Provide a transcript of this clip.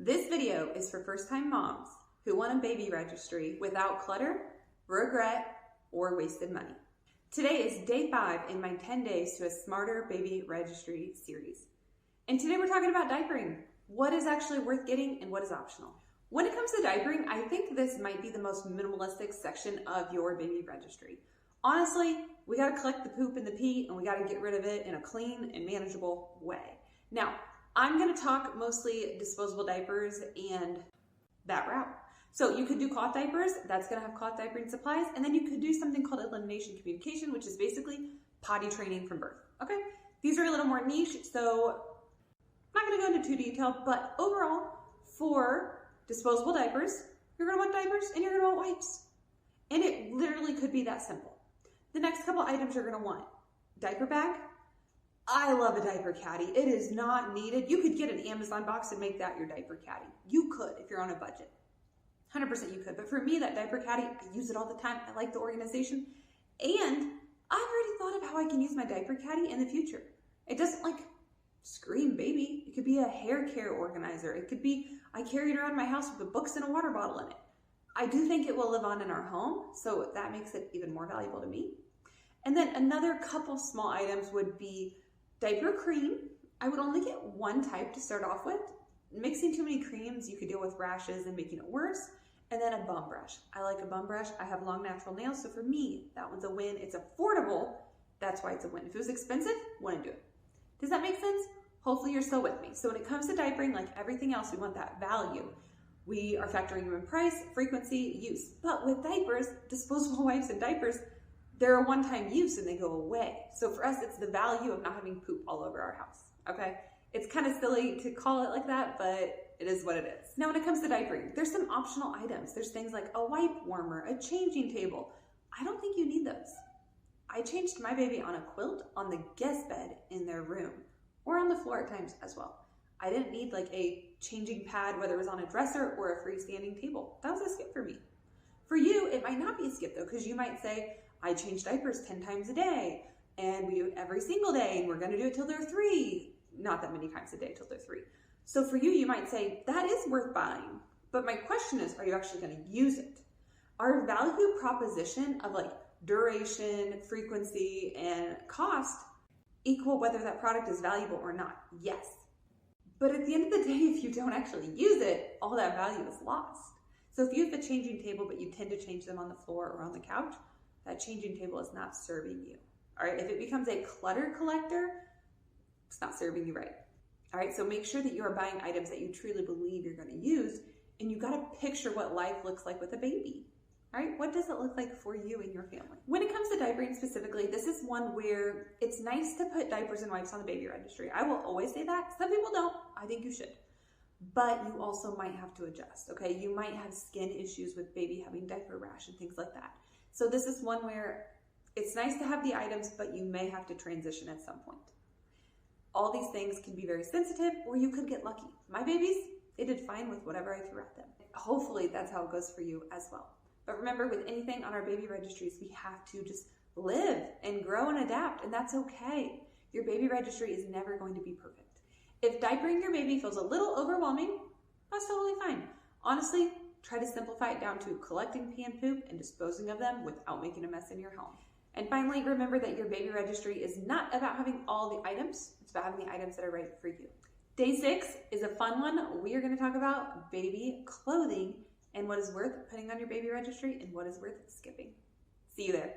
This video is for first-time moms who want a baby registry without clutter, regret, or wasted money. Today is day 5 in my 10 days to a smarter baby registry series. And today we're talking about diapering. What is actually worth getting and what is optional? When it comes to diapering, I think this might be the most minimalistic section of your baby registry. Honestly, we gotta collect the poop and the pee and we gotta get rid of it in a clean and manageable way. Now, I'm gonna talk mostly disposable diapers and that route. So you could do cloth diapers, that's gonna have cloth diapering supplies, and then you could do something called elimination communication, which is basically potty training from birth, okay? These are a little more niche, so I'm not gonna go into too detail, but overall, for disposable diapers, you're gonna want diapers and you're gonna want wipes. And it literally could be that simple. The next couple items you're gonna want: diaper bag. I love a diaper caddy. It is not needed. You could get an Amazon box and make that your diaper caddy. You could if you're on a budget. 100% you could. But for me, that diaper caddy, I use it all the time. I like the organization. And I've already thought of how I can use my diaper caddy in the future. It doesn't like scream baby. It could be a hair care organizer. It could be, I carry it around my house with the books and a water bottle in it. I do think it will live on in our home, so that makes it even more valuable to me. And then another couple small items would be diaper cream. I would only get one type to start off with. Mixing too many creams, you could deal with rashes and making it worse. And then a bum brush. I like a bum brush. I have long natural nails, so for me, that one's a win. It's affordable. That's why it's a win. If it was expensive, wouldn't do it. Does that make sense? Hopefully you're still with me. So when it comes to diapering, like everything else, we want that value. We are factoring in price, frequency, use. But with diapers, disposable wipes and diapers, they're a one-time use and they go away. So for us, it's the value of not having poop all over our house, okay? It's kind of silly to call it like that, but it is what it is. Now, when it comes to diapering, there's some optional items. There's things like a wipe warmer, a changing table. I don't think you need those. I changed my baby on a quilt on the guest bed in their room or on the floor at times as well. I didn't need like a changing pad, whether it was on a dresser or a freestanding table. That was a skip for me. For you, it might not be a skip though, because you might say, I change diapers 10 times a day and we do it every single day and we're gonna do it till they're 3. Not that many times a day till they're 3. So for you, you might say, that is worth buying. But my question is, are you actually gonna use it? Our value proposition of like duration, frequency, and cost equal whether that product is valuable or not. Yes. But at the end of the day, if you don't actually use it, all that value is lost. So if you have a changing table, but you tend to change them on the floor or on the couch, that changing table is not serving you. All right, if it becomes a clutter collector, it's not serving you right. All right, so make sure that you are buying items that you truly believe you're gonna use, and you gotta picture what life looks like with a baby. All right, what does it look like for you and your family? When it comes to diapering specifically, this is one where it's nice to put diapers and wipes on the baby registry. I will always say that. Some people don't. I think you should. But you also might have to adjust, okay? You might have skin issues with baby having diaper rash and things like that. So this is one where it's nice to have the items, but you may have to transition at some point. All these things can be very sensitive, or you could get lucky. My babies, they did fine with whatever I threw at them. Hopefully that's how it goes for you as well. But remember, with anything on our baby registries, we have to just live and grow and adapt, and that's okay. Your baby registry is never going to be perfect. If diapering your baby feels a little overwhelming, that's totally fine. Honestly, try to simplify it down to collecting pee and poop and disposing of them without making a mess in your home. And finally, remember that your baby registry is not about having all the items. It's about having the items that are right for you. Day 6 is a fun one. We are going to talk about baby clothing and what is worth putting on your baby registry and what is worth skipping. See you there.